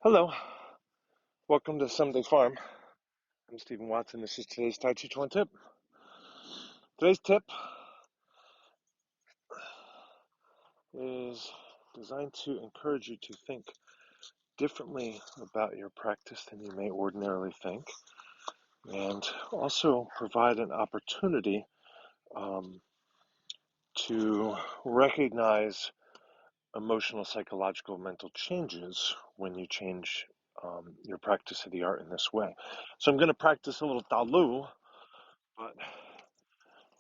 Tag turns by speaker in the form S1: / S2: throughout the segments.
S1: Hello, welcome to Someday Farm. I'm Stephen Watson. This is today's Tàijíquán Tip. Today's tip is designed to encourage you to think differently about your practice than you may ordinarily think, and also provide an opportunity to recognize emotional, psychological, mental changes when you change your practice of the art in this way. So I'm going to practice a little talu, but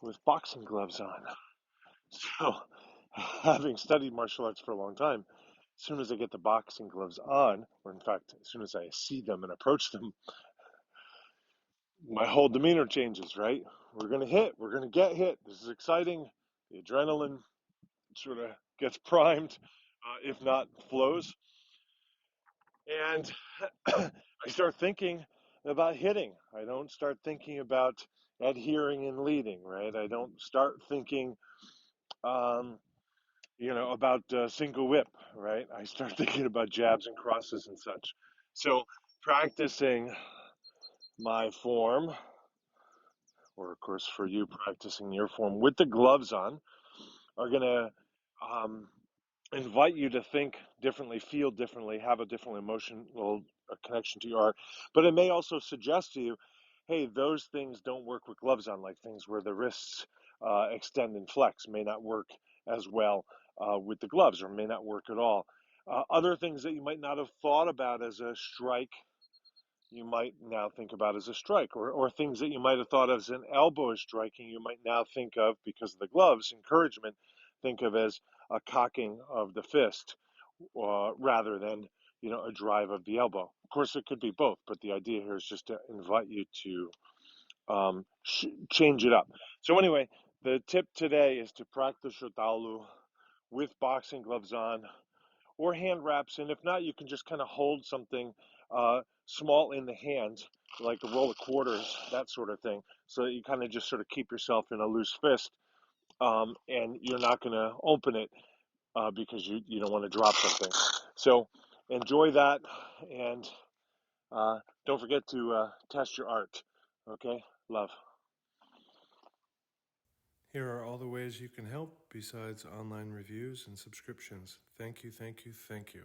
S1: with boxing gloves on. So, having studied martial arts for a long time, as soon as I get the boxing gloves on, or in fact, as soon as I see them and approach them, my whole demeanor changes, right? We're going to hit, we're going to get hit. This is exciting. The adrenaline sort of gets primed, if not flows. And I start thinking about hitting. I don't start thinking about adhering and leading, right? I don't start thinking, um, about single whip, right? I start thinking about jabs and crosses and such. So practicing my form, or of course for you practicing your form with the gloves on, are going to um, invite you to think differently, feel differently, have a different emotional connection to your art. But it may also suggest to you, hey, those things don't work with gloves on, like things where the wrists extend and flex may not work as well with the gloves, or may not work at all. Other things that you might not have thought about as a strike, you might now think about as a strike, or things that you might have thought of as an elbow striking, you might now think of, because of the gloves, encouragement, think of as a cocking of the fist rather than, a drive of the elbow. Of course, it could be both, but the idea here is just to invite you to change it up. So anyway, the tip today is to practice your talu with boxing gloves on or hand wraps. And if not, you can just kind of hold something small in the hand, like a roll of quarters, that sort of thing, so that you kind of just sort of keep yourself in a loose fist, and you're not going to open it because you don't want to drop something. So enjoy that, and don't forget to test your art. Okay? Love.
S2: Here are all the ways you can help besides online reviews and subscriptions. Thank you, thank you, thank you.